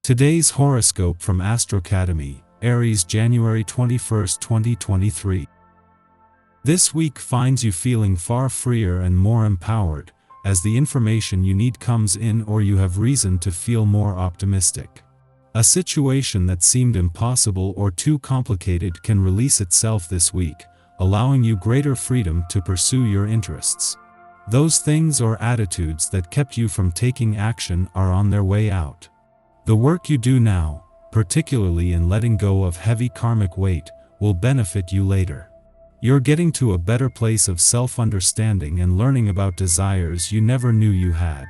Today's horoscope from Astro Academy, Aries, January 21, 2023. This week finds you feeling far freer and more empowered, as the information you need comes in or you have reason to feel more optimistic. A situation that seemed impossible or too complicated can release itself this week, allowing you greater freedom to pursue your interests. Those things or attitudes that kept you from taking action are on their way out. The work you do now, particularly in letting go of heavy karmic weight, will benefit you later. You're getting to a better place of self-understanding and learning about desires you never knew you had.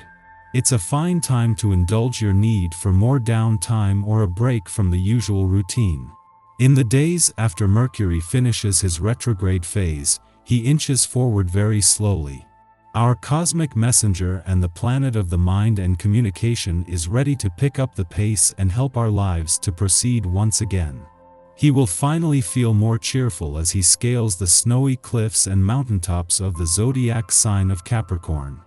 It's a fine time to indulge your need for more downtime or a break from the usual routine. In the days after Mercury finishes his retrograde phase, he inches forward very slowly. Our cosmic messenger and the planet of the mind and communication is ready to pick up the pace and help our lives to proceed once again. He will finally feel more cheerful as he scales the snowy cliffs and mountaintops of the zodiac sign of Capricorn.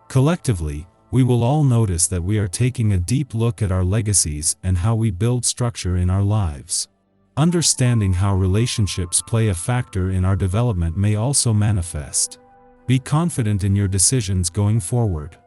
Collectively, we will all notice that we are taking a deep look at our legacies and how we build structure in our lives. Understanding how relationships play a factor in our development may also manifest. Be confident in your decisions going forward.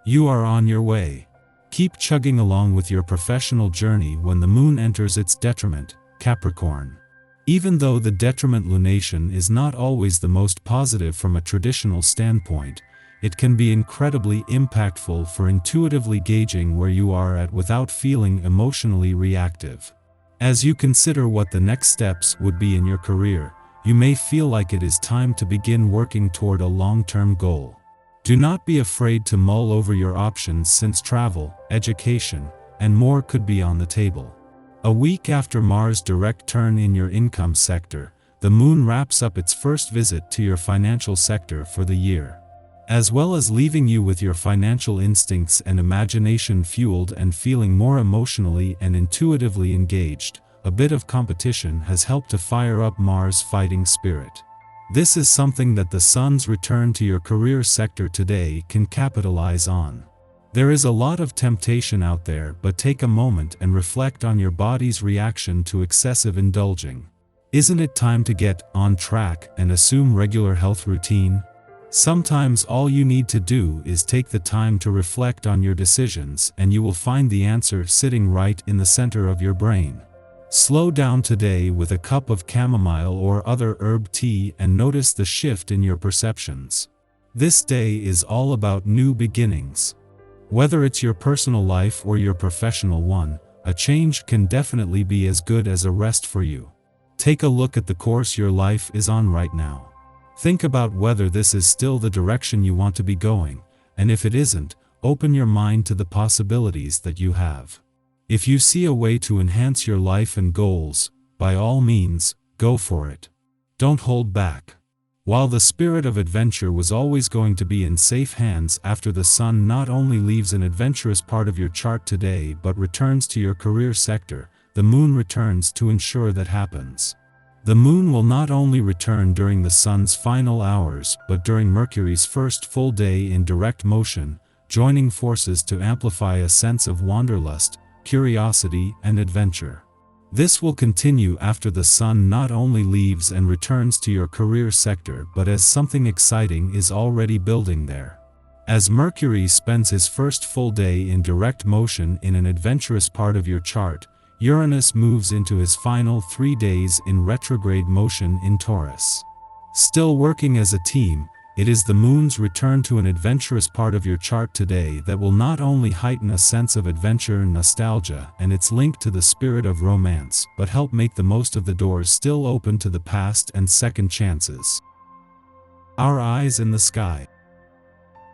You are on your way. Keep chugging along with your professional journey when the moon enters its detriment, Capricorn. Even though the detriment lunation is not always the most positive from a traditional standpoint, it can be incredibly impactful for intuitively gauging where you are at without feeling emotionally reactive. As you consider what the next steps would be in your career, you may feel like it is time to begin working toward a long-term goal. Do not be afraid to mull over your options since travel, education, and more could be on the table. A week after Mars' direct turn in your income sector, the moon wraps up its first visit to your financial sector for the year. As well as leaving you with your financial instincts and imagination fueled and feeling more emotionally and intuitively engaged, a bit of competition has helped to fire up Mars' fighting spirit. This is something that the Sun's return to your career sector today can capitalize on. There is a lot of temptation out there, but take a moment and reflect on your body's reaction to excessive indulging. Isn't it time to get on track and assume regular health routine? Sometimes all you need to do is take the time to reflect on your decisions and you will find the answer sitting right in the center of your brain. Slow down today with a cup of chamomile or other herb tea and notice the shift in your perceptions. This day is all about new beginnings. Whether it's your personal life or your professional one, a change can definitely be as good as a rest for you. Take a look at the course your life is on right now. Think about whether this is still the direction you want to be going, and if it isn't, open your mind to the possibilities that you have. If you see a way to enhance your life and goals, by all means, go for it. Don't hold back. While the spirit of adventure was always going to be in safe hands after the Sun not only leaves an adventurous part of your chart today but returns to your career sector, the Moon returns to ensure that happens. The Moon will not only return during the Sun's final hours but during Mercury's first full day in direct motion, joining forces to amplify a sense of wanderlust, curiosity, and adventure. This will continue after the Sun not only leaves and returns to your career sector but as something exciting is already building there. As Mercury spends his first full day in direct motion in an adventurous part of your chart, Uranus moves into his final 3 days in retrograde motion in Taurus. Still working as a team, it is the Moon's return to an adventurous part of your chart today that will not only heighten a sense of adventure and nostalgia and its link to the spirit of romance, but help make the most of the doors still open to the past and second chances. Our eyes in the sky.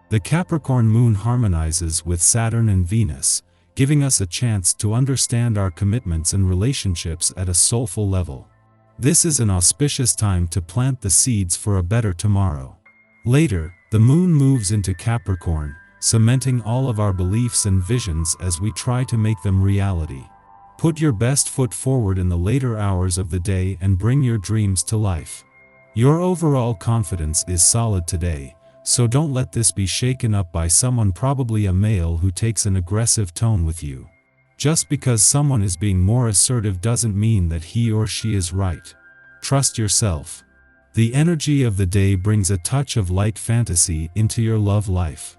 The Capricorn Moon harmonizes with Saturn and Venus, giving us a chance to understand our commitments and relationships at a soulful level. This is an auspicious time to plant the seeds for a better tomorrow. Later, the Moon moves into Capricorn, cementing all of our beliefs and visions as we try to make them reality. Put your best foot forward in the later hours of the day and bring your dreams to life. Your overall confidence is solid today, so don't let this be shaken up by someone, probably a male, who takes an aggressive tone with you. Just because someone is being more assertive doesn't mean that he or she is right. Trust yourself. The energy of the day brings a touch of light fantasy into your love life.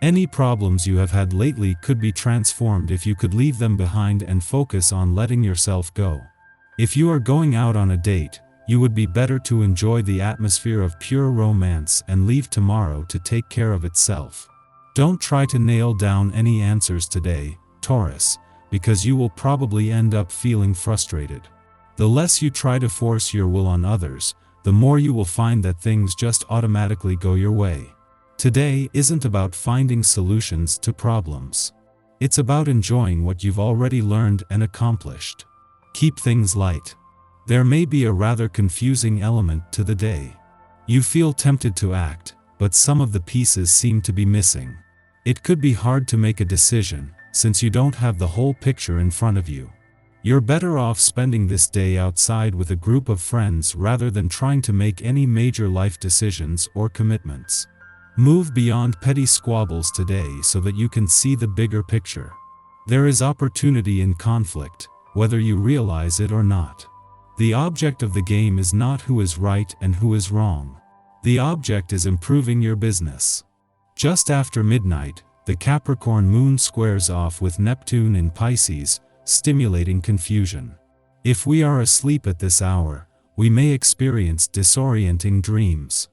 Any problems you have had lately could be transformed if you could leave them behind and focus on letting yourself go. If you are going out on a date, you would be better to enjoy the atmosphere of pure romance and leave tomorrow to take care of itself. Don't try to nail down any answers today, Taurus, because you will probably end up feeling frustrated. The less you try to force your will on others, the more you will find that things just automatically go your way. Today isn't about finding solutions to problems. It's about enjoying what you've already learned and accomplished. Keep things light. There may be a rather confusing element to the day. You feel tempted to act, but some of the pieces seem to be missing. It could be hard to make a decision, since you don't have the whole picture in front of you. You're better off spending this day outside with a group of friends rather than trying to make any major life decisions or commitments. Move beyond petty squabbles today so that you can see the bigger picture. There is opportunity in conflict, whether you realize it or not. The object of the game is not who is right and who is wrong. The object is improving your business. Just after midnight, the Capricorn moon squares off with Neptune in Pisces, stimulating confusion. If we are asleep at this hour, we may experience disorienting dreams.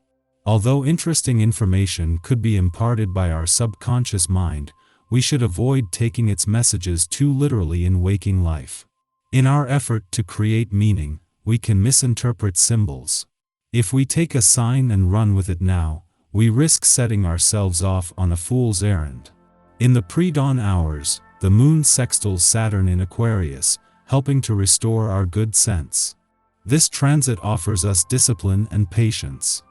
Although interesting information could be imparted by our subconscious mind, we should avoid taking its messages too literally in waking life. In our effort to create meaning, we can misinterpret symbols. If we take a sign and run with it now, we risk setting ourselves off on a fool's errand. In the pre-dawn hours, the moon sextiles Saturn in Aquarius, helping to restore our good sense. This transit offers us discipline and patience.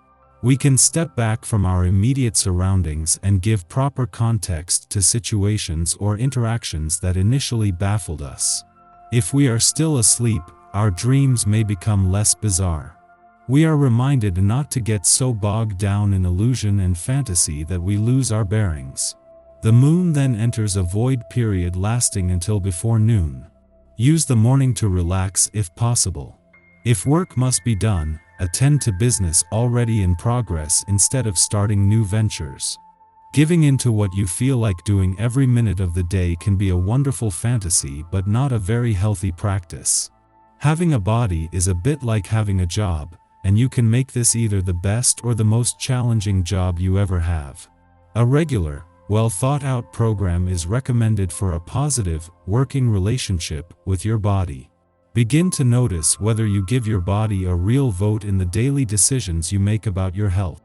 We can step back from our immediate surroundings and give proper context to situations or interactions that initially baffled us. If we are still asleep, our dreams may become less bizarre. We are reminded not to get so bogged down in illusion and fantasy that we lose our bearings. The moon then enters a void period lasting until before noon. Use the morning to relax if possible. If work must be done, attend to business already in progress instead of starting new ventures. Giving into what you feel like doing every minute of the day can be a wonderful fantasy but not a very healthy practice. Having a body is a bit like having a job, and you can make this either the best or the most challenging job you ever have. A regular, well-thought-out program is recommended for a positive, working relationship with your body. Begin to notice whether you give your body a real vote in the daily decisions you make about your health.